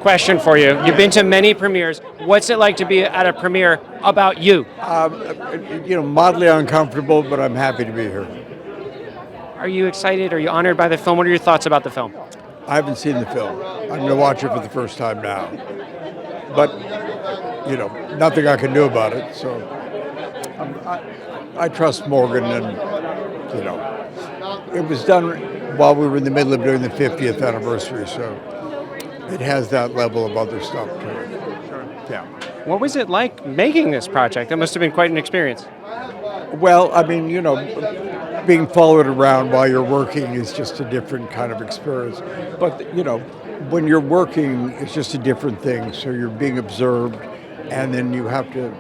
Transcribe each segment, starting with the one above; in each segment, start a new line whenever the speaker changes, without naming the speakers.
question for you. You've been to many premieres. What's it like to be at a premiere about you?
Mildly uncomfortable, but I'm happy to be here.
Are you excited? Are you honored by the film? What are your thoughts about the film?
I haven't seen the film. I'm going to watch it for the first time now. But, nothing I can do about it. So I trust Morgan, and, it was done while we were in the middle of doing the 50th anniversary. So it has that level of other stuff to it. Yeah.
What was it like making this project? That must have been quite an experience.
Well, being followed around while you're working is just a different kind of experience. But, when you're working, it's just a different thing. So you're being observed, and then you have to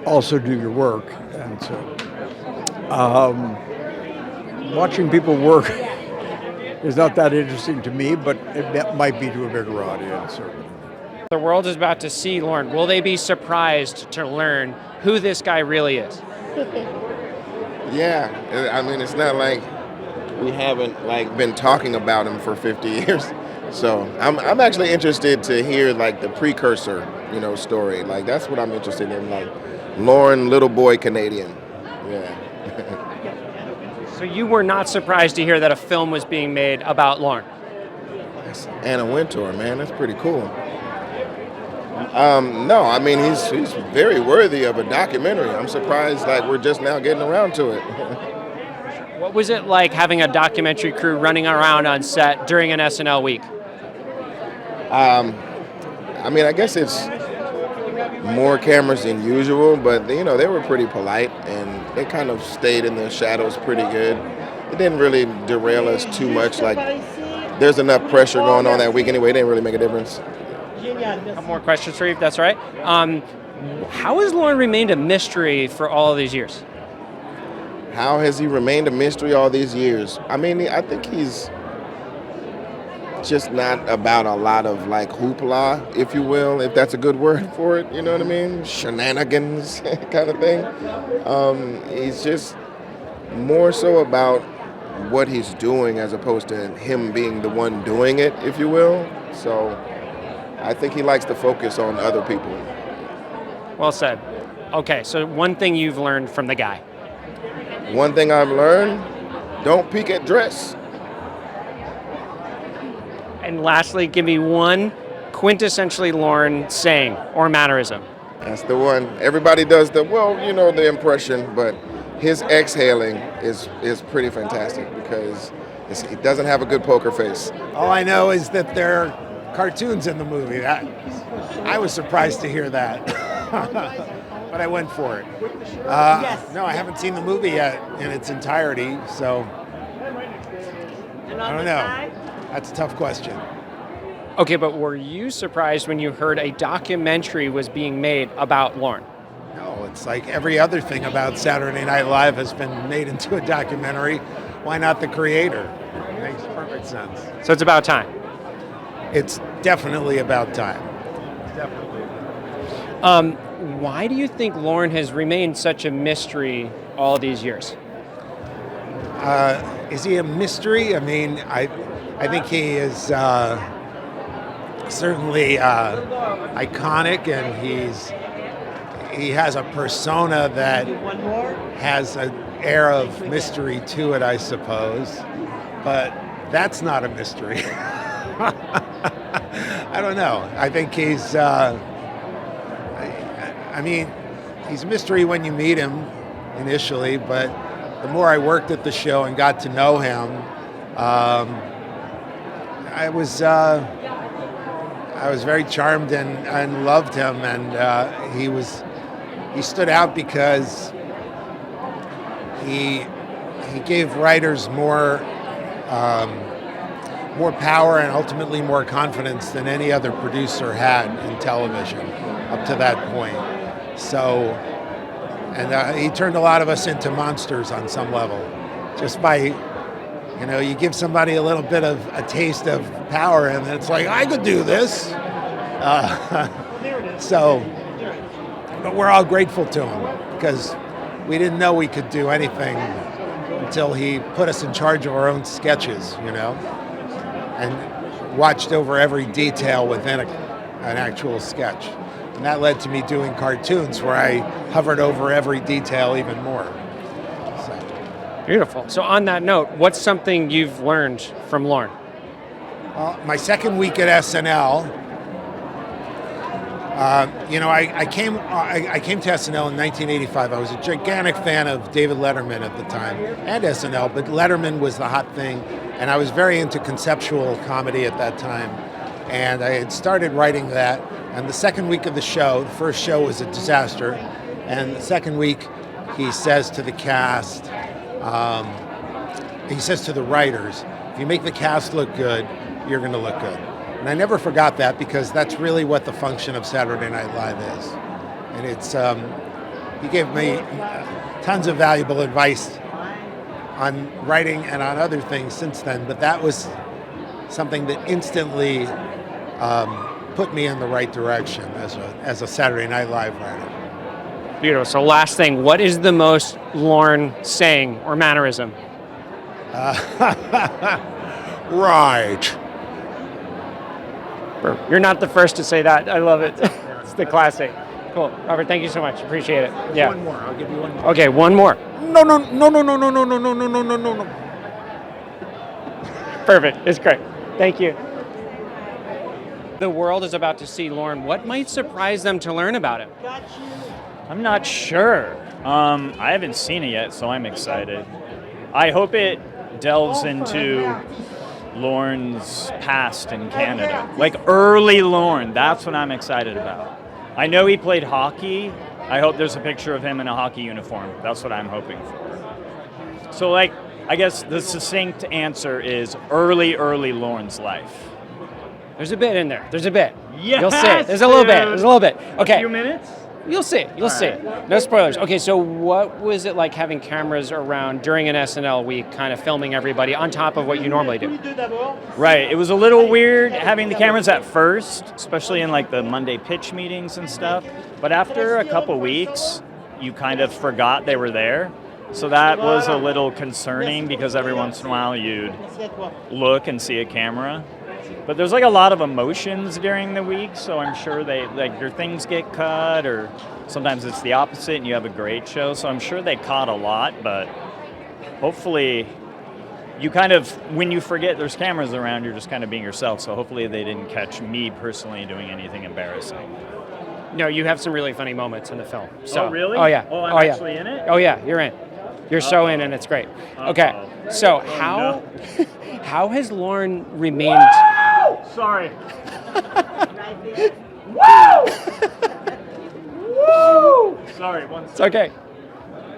also do your work. And so watching people work is not that interesting to me, but it might be to a bigger audience. Certainly.
The world is about to see Lorne. Will they be surprised to learn who this guy really is?
Yeah, it's not like we haven't been talking about him for 50 years. So I'm actually interested to hear the precursor, story. That's what I'm interested in. Lorne, little boy Canadian. Yeah.
So you were not surprised to hear that a film was being made about Lorne?
Anna Wintour, man, that's pretty cool. No, he's very worthy of a documentary. I'm surprised we're just now getting around to it.
What was it like having a documentary crew running around on set during an SNL week?
I guess it's more cameras than usual, but they were pretty polite and they kind of stayed in the shadows pretty good. It didn't really derail us too much. There's enough pressure going on that week anyway. It didn't really make a difference.
A couple more questions for you, if that's all right. How has Lorne remained a mystery for all of these years?
How has he remained a mystery all these years? I think he's just not about a lot of hoopla, if you will, if that's a good word for it, you know what I mean? Shenanigans kind of thing. He's just more so about what he's doing as opposed to him being the one doing it, if you will. So I think he likes to focus on other people.
Well said. Okay, so one thing you've learned from the guy.
One thing I've learned, don't peek at dress.
And lastly, give me one quintessentially Lorne saying or mannerism.
That's the one. Everybody does the impression, but his exhaling is pretty fantastic because he doesn't have a good poker face.
All I know is that there are cartoons in the movie. I was surprised to hear that, but I went for it. No, I haven't seen the movie yet in its entirety, so I don't know. That's a tough question.
Okay, but were you surprised when you heard a documentary was being made about Lorne?
No, it's like every other thing about Saturday Night Live has been made into a documentary. Why not the creator? It makes perfect sense.
So it's about time.
It's definitely about time. Definitely.
Why do you think Lorne has remained such a mystery all these years?
Is he a mystery? I think he is certainly iconic, and he has a persona that has an air of mystery to it, I suppose. But that's not a mystery. I don't know. I think he's he's a mystery when you meet him initially, but the more I worked at the show and got to know him, I was very charmed and loved him, and he stood out because he gave writers more power and ultimately more confidence than any other producer had in television up to that point. So, and he turned a lot of us into monsters on some level, just by, you give somebody a little bit of a taste of power, and it's like, I could do this. But we're all grateful to him because we didn't know we could do anything until he put us in charge of our own sketches, And watched over every detail within an actual sketch. And that led to me doing cartoons where I hovered over every detail even more. So,
Beautiful. So on that note, what's something you've learned from Lorne?
my second week at SNL, I came to SNL in 1985. I was a gigantic fan of David Letterman at the time and SNL, but Letterman was the hot thing, and I was very into conceptual comedy at that time. And I had started writing that, and the second week of the show, the first show was a disaster, and the second week he says to the cast, he says to the writers, if you make the cast look good, you're going to look good. And I never forgot that, because that's really what the function of Saturday Night Live is. And it's, he gave me tons of valuable advice on writing and on other things since then, but that was something that instantly put me in the right direction as a Saturday Night Live writer.
Beautiful. So last thing, what is the most Lorne saying or mannerism?
Right.
You're not the first to say that. I love it. It's the classic. Cool. Robert, thank you so much. Appreciate it. Yeah.
One more. I'll give you one more.
Okay, one more.
No.
Perfect. It's great. Thank you. The world is about to see Lorne. What might surprise them to learn about him?
I'm not sure. I haven't seen it yet, so I'm excited. I hope it delves into Lorne's past in Canada. Like early Lorne, that's what I'm excited about. I know he played hockey. I hope there's a picture of him in a hockey uniform. That's what I'm hoping for. So I guess the succinct answer is early Lorne's life.
There's a bit in there. There's a bit.
Yes,
You'll see. There's a little bit. There's a little bit. Okay.
A few minutes?
You'll see. You'll see. No spoilers. Okay, so what was it like having cameras around during an SNL week, kind of filming everybody on top of what you normally do?
Right. It was a little weird having the cameras at first, especially in like the Monday pitch meetings and stuff. But after a couple weeks, you kind of forgot they were there. So that was a little concerning, because every once in a while you'd look and see a camera. But there's like a lot of emotions during the week, so I'm sure your things get cut, or sometimes it's the opposite and you have a great show. So I'm sure they caught a lot, but hopefully you kind of, when you forget there's cameras around, you're just kind of being yourself. So hopefully they didn't catch me personally doing anything embarrassing.
No, you have some really funny moments in the film. So.
Oh, really?
Oh, yeah.
Oh, I'm actually in it?
Oh, yeah, you're in. You're so in, and it's great. Okay, so how has Lorne remained...
Sorry. Sorry,
It's okay.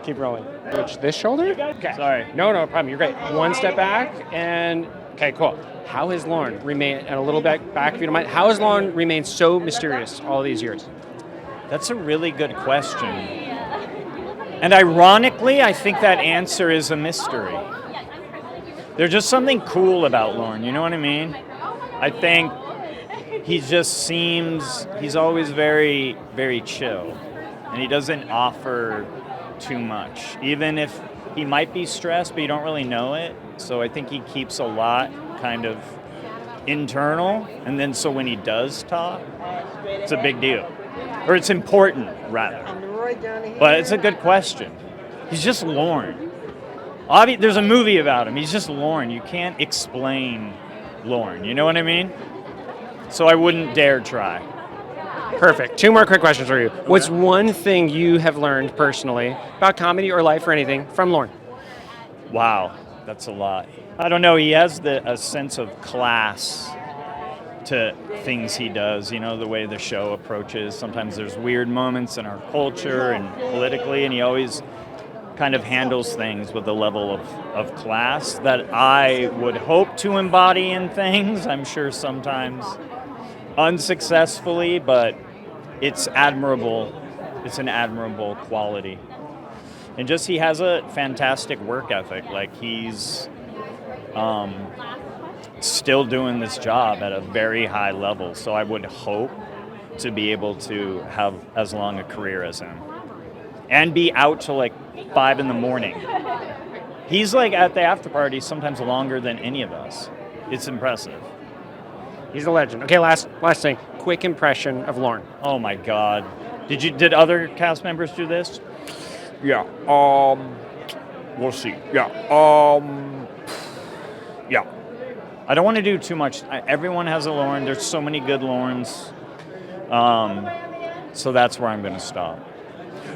Keep rolling. Which, this shoulder?
Okay. Sorry.
No problem. You're great. One step back, and... Okay, cool. How has Lorne remained, and a little back if you don't mind, how has Lorne remained so mysterious all these years?
That's a really good question. And ironically, I think that answer is a mystery. There's just something cool about Lorne, you know what I mean? I think he just seems, he's always very, very chill. And he doesn't offer too much. Even if he might be stressed, but you don't really know it. So I think he keeps a lot kind of internal. And then so when he does talk, it's a big deal. Or it's important, rather. But it's a good question. He's just Lorne. There's a movie about him. He's just Lorne. You can't explain Lorne. You know what I mean? So I wouldn't dare try.
Perfect. Two more quick questions for you. Okay. What's one thing you have learned personally about comedy or life or anything from Lorne?
Wow, that's a lot. I don't know. He has a sense of class to things he does, you know, the way the show approaches. Sometimes there's weird moments in our culture and politically, and he always kind of handles things with a level of class that I would hope to embody in things. I'm sure sometimes unsuccessfully, but it's admirable. It's an admirable quality. And just he has a fantastic work ethic. Like he's still doing this job at a very high level. So I would hope to be able to have as long a career as him. And be out till like 5 a.m. He's like at the after party sometimes longer than any of us. It's impressive.
He's a legend. Okay, last thing. Quick impression of Lorne.
Oh my God. Did other cast members do this?
Yeah. We'll see. Yeah. Yeah.
I don't want to do too much. Everyone has a Lorne. There's so many good Lornes. So that's where I'm going to stop.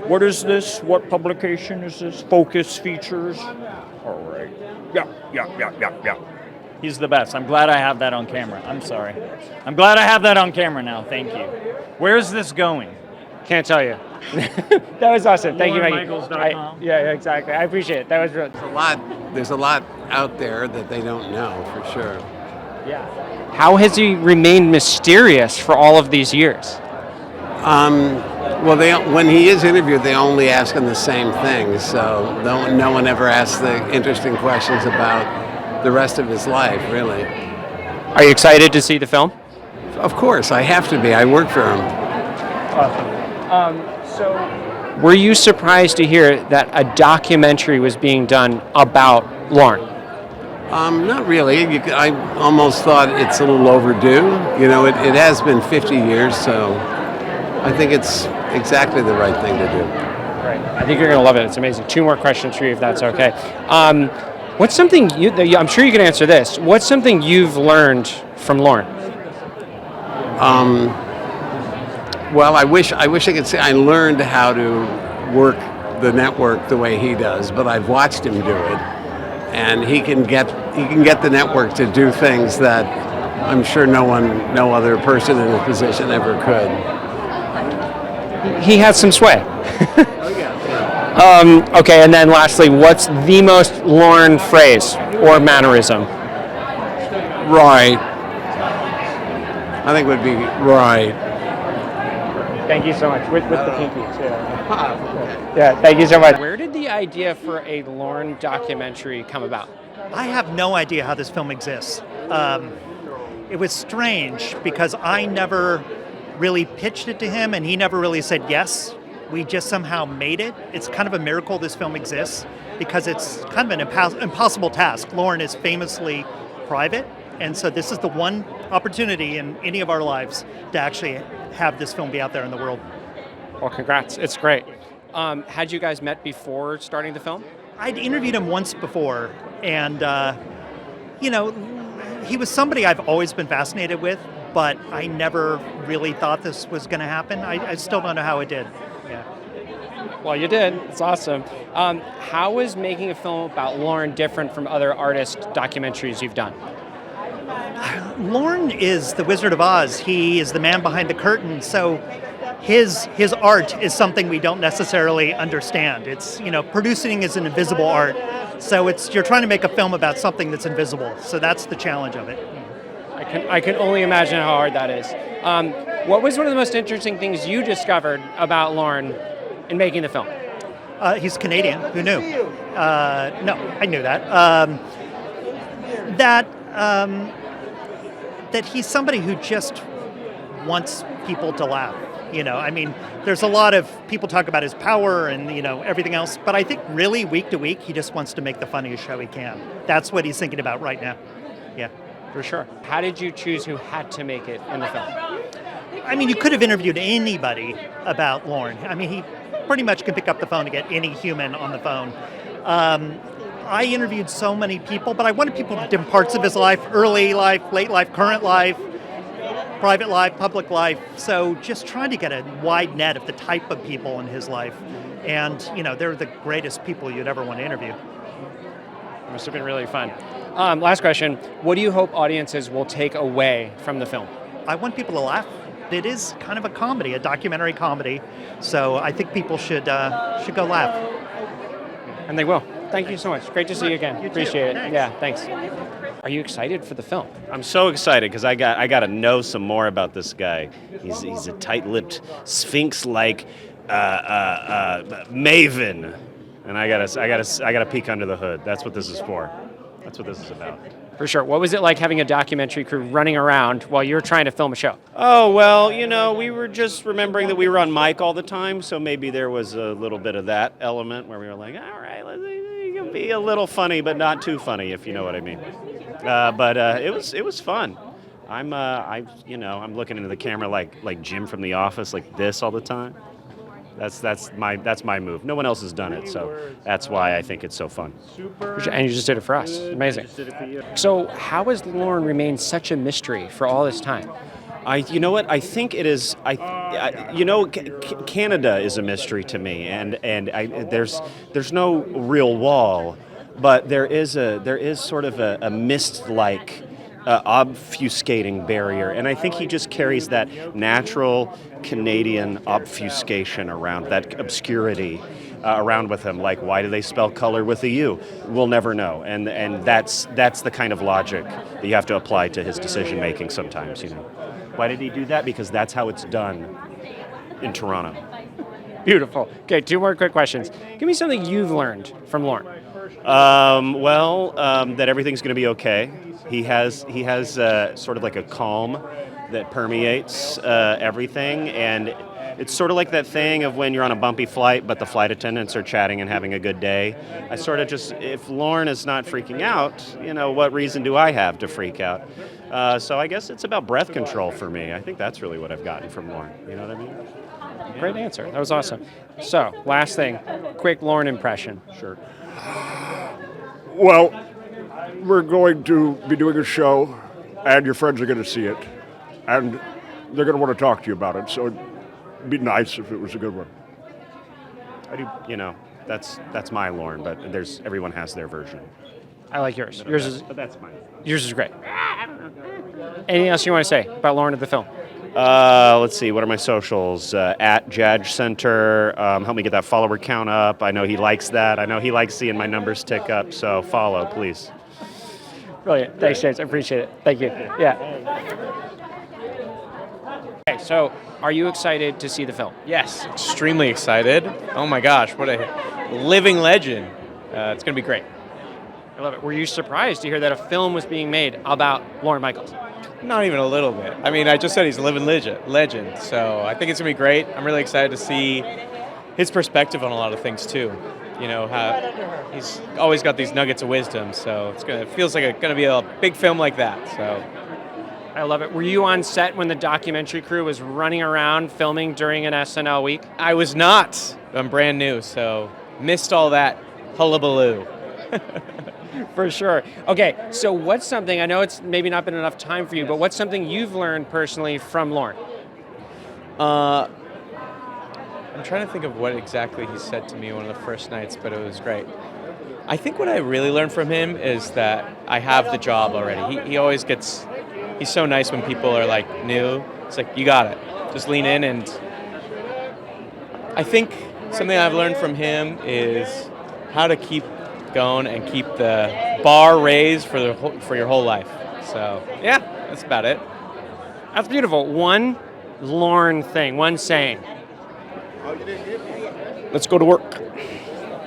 What is this? What publication is this? Focus Features. All right. Yeah.
He's the best. I'm glad I have that on camera. I'm sorry. I'm glad I have that on camera now. Thank you. Where's this going?
Can't tell you. That was awesome. Thank you, Maggie.
LorneMichaels.com.
Yeah, exactly. I appreciate it. That was real.
There's a lot out there that they don't know for sure.
Yeah. How has he remained mysterious for all of these years?
Well, when he is interviewed, they only ask him the same things, so no one ever asks the interesting questions about the rest of his life, really.
Are you excited to see the film?
Of course, I have to be. I work for him.
So, were you surprised to hear that a documentary was being done about Lorne?
Not really. I almost thought it's a little overdue. You know, it has been 50 years, so I think it's exactly the right thing to do.
Right. I think you're going to love it. It's amazing. 2 more questions for you, if that's okay. What's something I'm sure you can answer this. What's something you've learned from Lorne?
Well, I wish I could say I learned how to work the network the way he does, but I've watched him do it, and he can get the network to do things that I'm sure no other person in his position ever could.
He has some sway. Okay, and then lastly, what's the most Lorne phrase or mannerism?
Right. I think it would be right.
Thank you so much. With the pinky, too. Yeah, thank you so much. Where did the idea for a Lorne documentary come about?
I have no idea how this film exists. It was strange because I never really pitched it to him and he never really said yes. We just somehow made it. It's kind of a miracle this film exists because it's kind of an impossible task. Lorne is famously private, and so this is the one opportunity in any of our lives to actually have this film be out there in the world.
Well, congrats. It's great. Had you guys met before starting the film?
I'd interviewed him once before, and he was somebody I've always been fascinated with, but I never really thought this was going to happen. I still don't know how it did. Yeah.
Well, you did. It's awesome. How is making a film about Lorne different from other artist documentaries you've done?
Lorne is the Wizard of Oz. He is the man behind the curtain. So his art is something we don't necessarily understand. It's, producing is an invisible art. So you're trying to make a film about something that's invisible. So that's the challenge of it.
I can only imagine how hard that is. What was one of the most interesting things you discovered about Lorne in making the film?
He's Canadian. Who knew? No, I knew that. That he's somebody who just wants people to laugh. There's a lot of people talk about his power and everything else, but I think really week to week he just wants to make the funniest show he can. That's what he's thinking about right now. Yeah.
For sure. How did you choose who had to make it in the film?
You could have interviewed anybody about Lorne. He pretty much can pick up the phone to get any human on the phone. I interviewed so many people, but I wanted people from different parts of his life: early life, late life, current life, private life, public life. So just trying to get a wide net of the type of people in his life. And, they're the greatest people you'd ever want to interview.
It must have been really fun. Last question. What do you hope audiences will take away from the film?
I want people to laugh. It is kind of a comedy, a documentary comedy. So I think people should go laugh.
And they will. Thank you so much. Great to see you again.
You too.
Appreciate it.
Thanks.
Yeah, thanks. Are you excited for the film?
I'm so excited because I got to know some more about this guy. He's a tight-lipped, sphinx-like maven, and I gotta peek under the hood. That's what this is for. That's what this is about.
For sure. What was it like having a documentary crew running around while you were trying to film a show?
Oh, well, we were just remembering that we were on mic all the time, so maybe there was a little bit of that element where we were like, all right, you can be a little funny, but not too funny, if you know what I mean. But it was fun. I'm looking into the camera like Jim from The Office, like this all the time. That's my move. No one else has done it, so that's why I think it's so fun.
And you just did it for us. Amazing. So how has Lorne remained such a mystery for all this time?
You know what? I think it is. Canada is a mystery to me, and there's no real wall, but there is sort of a mist-like obfuscating barrier, and I think he just carries that natural Canadian obfuscation around, that obscurity around with him. Like, why do they spell color with a U? We'll never know, and that's the kind of logic that you have to apply to his decision making sometimes. Why did he do that? Because that's how it's done in Toronto.
Beautiful. Okay, 2 more quick questions. Give me something you've learned from Lorne.
That everything's going to be okay. He has sort of like a calm that permeates everything, and it's sort of like that thing of when you're on a bumpy flight, but the flight attendants are chatting and having a good day. I sort of just, if Lorne is not freaking out, what reason do I have to freak out? So I guess it's about breath control for me. I think that's really what I've gotten from Lorne. You know what I mean? Yeah.
Great answer. That was awesome. So, last thing, quick Lorne impression.
Sure.
Well, we're going to be doing a show, and your friends are going to see it, and they're going to want to talk to you about it. So it'd be nice if it was a good one.
I do. That's my Lorne, but everyone has their version.
I like yours.
But that's mine.
Yours is great. Anything else you want to say about Lorne of the film?
Let's see. What are my socials? At Judge Center. Help me get that follower count up. I know he likes that. I know he likes seeing my numbers tick up. So follow, please.
Brilliant. Thanks, James. I appreciate it. Thank you. Yeah. Okay, so are you excited to see the film?
Yes, extremely excited. Oh my gosh, what a living legend. It's going to be great.
I love it. Were you surprised to hear that a film was being made about Lorne Michaels?
Not even a little bit. I mean, I just said he's a living legend, so I think it's going to be great. I'm really excited to see his perspective on a lot of things, too. How he's always got these nuggets of wisdom, so it feels like it's going to be a big film like that. So
I love it. Were you on set when the documentary crew was running around filming during an SNL week?
I was not. I'm brand new, so missed all that hullabaloo.
For sure. Okay, so what's something, I know it's maybe not been enough time for you, but what's something you've learned personally from Lorne?
I'm trying to think of what exactly he said to me one of the first nights, but it was great. I think what I really learned from him is that I have the job already. He always he's so nice when people are like new. It's like, you got it. Just lean in. And I think something I've learned from him is how to keep going and keep the bar raised for your whole life. So yeah, that's about it.
That's beautiful. One Lorne thing, one saying.
Let's go to work.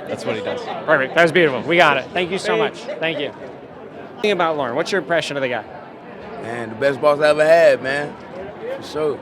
That's what he does.
Perfect. That was beautiful. We got it. Thank you so much. Thank you. Think about Lorne. What's your impression of the guy?
Man, the best boss I ever had, man. For sure.